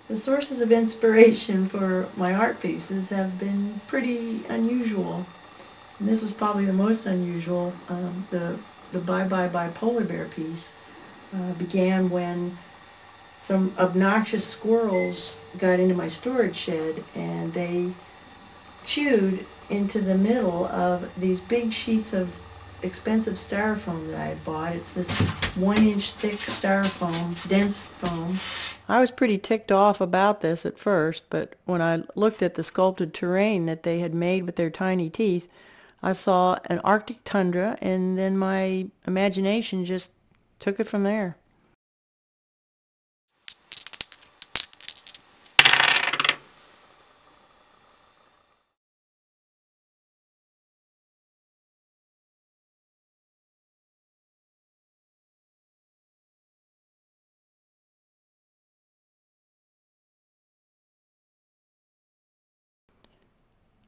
The sources of inspiration for my art pieces have been pretty unusual. And this was probably the most unusual. The Bye Bye Bipolar Bear piece began when some obnoxious squirrels got into my storage shed and they chewed into the middle of these big sheets of expensive styrofoam that I had bought. It's this 1-inch thick styrofoam, dense foam. I was pretty ticked off about this at first, but when I looked at the sculpted terrain that they had made with their tiny teeth, I saw an Arctic tundra, and then my imagination just took it from there.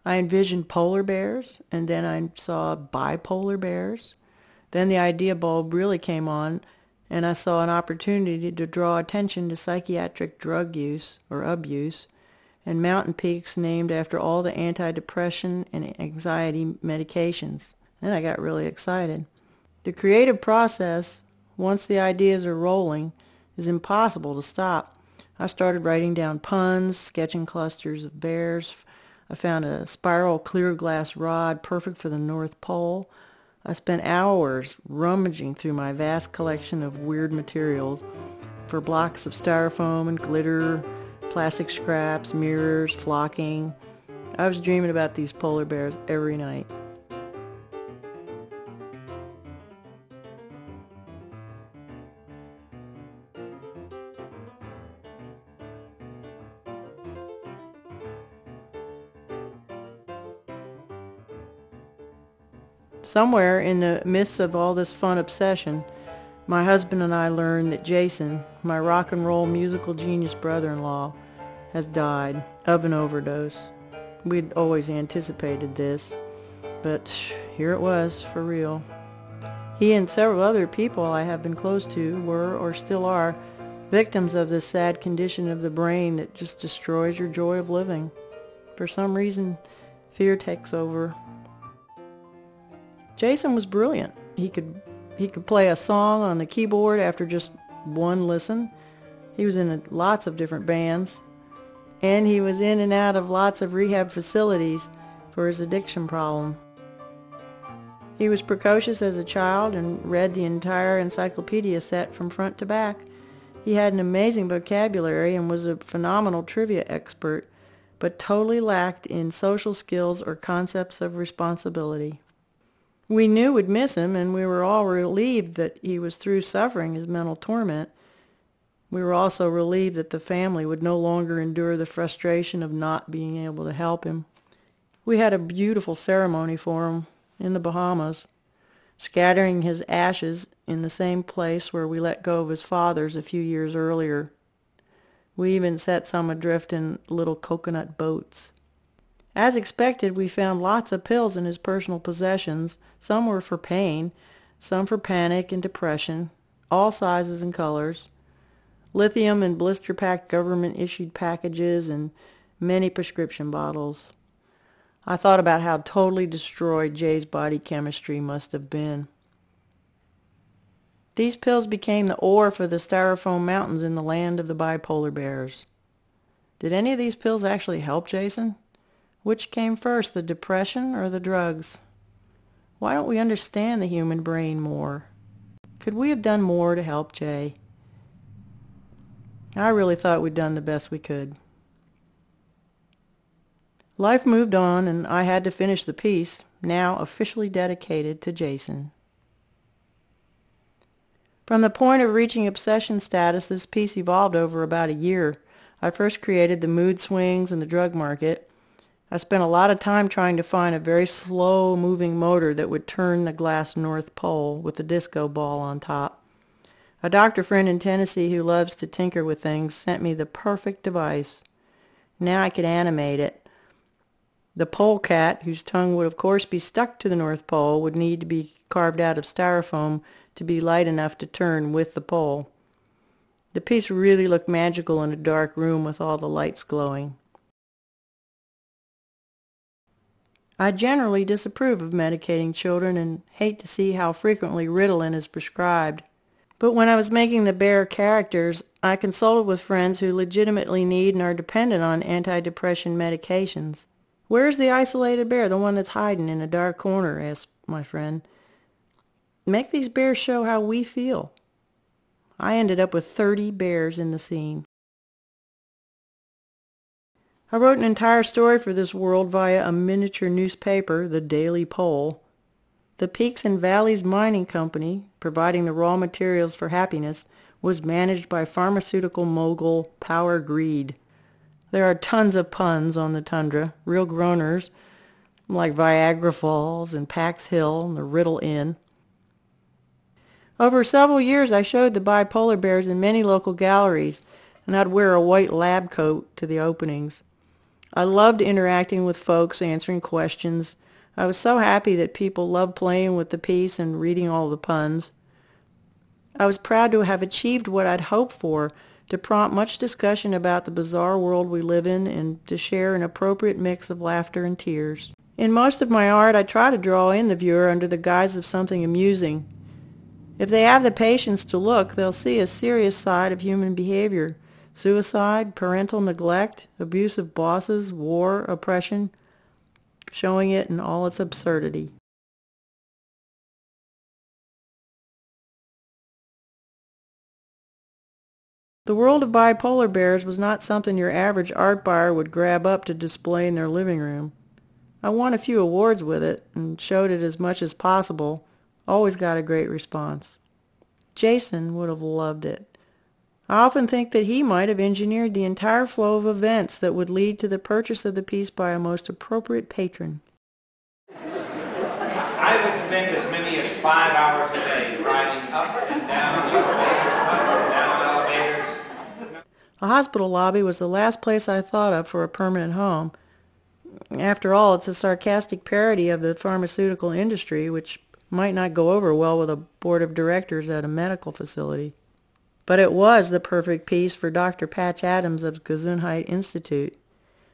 I envisioned polar bears, and then I saw bipolar bears. Then the idea bulb really came on, and I saw an opportunity to draw attention to psychiatric drug use or abuse and mountain peaks named after all the antidepressant and anxiety medications. Then I got really excited. The creative process, once the ideas are rolling, is impossible to stop. I started writing down puns, sketching clusters of bears. I found a spiral clear glass rod perfect for the North Pole. I spent hours rummaging through my vast collection of weird materials for blocks of styrofoam and glitter, plastic scraps, mirrors, flocking. I was dreaming about these polar bears every night. Somewhere in the midst of all this fun obsession, my husband and I learned that Jason, my rock and roll musical genius brother-in-law, has died of an overdose. We'd always anticipated this, but here it was, for real. He and several other people I have been close to were, or still are, victims of this sad condition of the brain that just destroys your joy of living. For some reason, fear takes over. Jason was brilliant. He could play a song on the keyboard after just one listen. He was in lots of different bands, and he was in and out of lots of rehab facilities for his addiction problem. He was precocious as a child and read the entire encyclopedia set from front to back. He had an amazing vocabulary and was a phenomenal trivia expert, but totally lacked in social skills or concepts of responsibility. We knew we'd miss him, and we were all relieved that he was through suffering his mental torment. We were also relieved that the family would no longer endure the frustration of not being able to help him. We had a beautiful ceremony for him in the Bahamas, scattering his ashes in the same place where we let go of his father's a few years earlier. We even set some adrift in little coconut boats. As expected, we found lots of pills in his personal possessions. Some were for pain, some for panic and depression, all sizes and colors, lithium and blister-packed government-issued packages, and many prescription bottles. I thought about how totally destroyed Jay's body chemistry must have been. These pills became the ore for the styrofoam mountains in the land of the bipolar bears. Did any of these pills actually help Jason? Which came first, the depression or the drugs? Why don't we understand the human brain more? Could we have done more to help Jay? I really thought we'd done the best we could. Life moved on, and I had to finish the piece, now officially dedicated to Jason. From the point of reaching obsession status, this piece evolved over about a year. I first created the mood swings and the drug market. I spent a lot of time trying to find a very slow-moving motor that would turn the glass North Pole with a disco ball on top. A doctor friend in Tennessee who loves to tinker with things sent me the perfect device. Now I could animate it. The polecat, whose tongue would of course be stuck to the North Pole, would need to be carved out of styrofoam to be light enough to turn with the pole. The piece really looked magical in a dark room with all the lights glowing. I generally disapprove of medicating children and hate to see how frequently Ritalin is prescribed. But when I was making the bear characters, I consulted with friends who legitimately need and are dependent on antidepressant medications. "Where's the isolated bear, the one that's hiding in a dark corner?" asked my friend. "Make these bears show how we feel." I ended up with 30 bears in the scene. I wrote an entire story for this world via a miniature newspaper, the Daily Pole. The Peaks and Valleys Mining Company, providing the raw materials for happiness, was managed by pharmaceutical mogul Power Greed. There are tons of puns on the Tundra, real groaners, like Viagara Falls and Pax Hill and the Riddle Inn. Over several years I showed the bipolar bears in many local galleries, and I'd wear a white lab coat to the openings. I loved interacting with folks, answering questions. I was so happy that people loved playing with the piece and reading all the puns. I was proud to have achieved what I'd hoped for, to prompt much discussion about the bizarre world we live in and to share an appropriate mix of laughter and tears. In most of my art, I try to draw in the viewer under the guise of something amusing. If they have the patience to look, they'll see a serious side of human behavior: suicide, parental neglect, abusive bosses, war, oppression, showing it in all its absurdity. The world of bipolar bears was not something your average art buyer would grab up to display in their living room. I won a few awards with it and showed it as much as possible. Always got a great response. Jason would have loved it. I often think that he might have engineered the entire flow of events that would lead to the purchase of the piece by a most appropriate patron. I would spend as many as 5 hours a day riding up and down elevators. A hospital lobby was the last place I thought of for a permanent home. After all, it's a sarcastic parody of the pharmaceutical industry, which might not go over well with a board of directors at a medical facility. But it was the perfect piece for Dr. Patch Adams of Gesundheit Institute.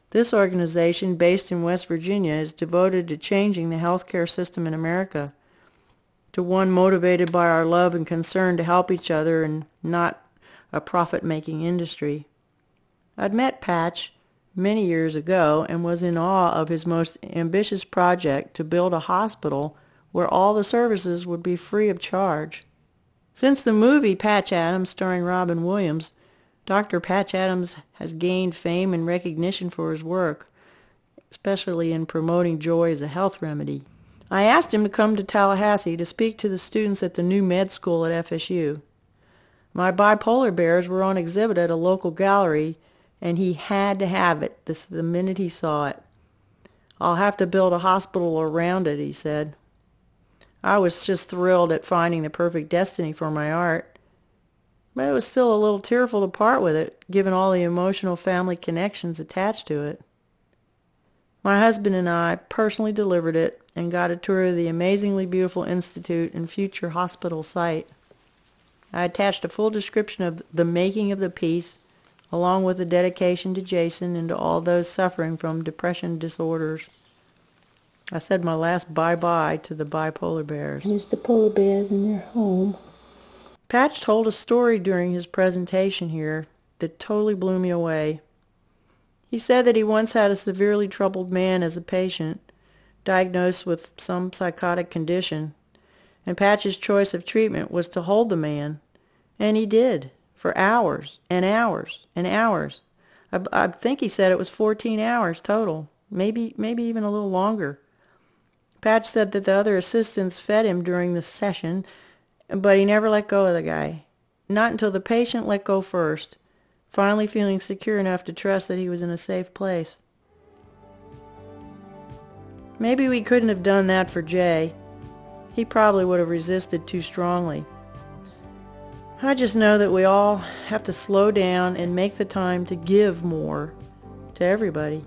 This organization, based in West Virginia, is devoted to changing the healthcare system in America, to one motivated by our love and concern to help each other and not a profit-making industry. I'd met Patch many years ago and was in awe of his most ambitious project to build a hospital where all the services would be free of charge. Since the movie Patch Adams, starring Robin Williams, Dr. Patch Adams has gained fame and recognition for his work, especially in promoting joy as a health remedy. I asked him to come to Tallahassee to speak to the students at the new med school at FSU. My bipolar bears were on exhibit at a local gallery, and he had to have it the minute he saw it. "I'll have to build a hospital around it," he said. I was just thrilled at finding the perfect destiny for my art, but it was still a little tearful to part with it, given all the emotional family connections attached to it. My husband and I personally delivered it and got a tour of the amazingly beautiful institute and future hospital site. I attached a full description of the making of the piece, along with a dedication to Jason and to all those suffering from depression disorders. I said my last bye-bye to the bipolar bears. There's the polar bears in their home. Patch told a story during his presentation here that totally blew me away. He said that he once had a severely troubled man as a patient, diagnosed with some psychotic condition, and Patch's choice of treatment was to hold the man, and he did, for hours and hours and hours. I think he said it was 14 hours total, maybe even a little longer. Patch said that the other assistants fed him during the session, but he never let go of the guy. Not until the patient let go first, finally feeling secure enough to trust that he was in a safe place. Maybe we couldn't have done that for Jay. He probably would have resisted too strongly. I just know that we all have to slow down and make the time to give more to everybody.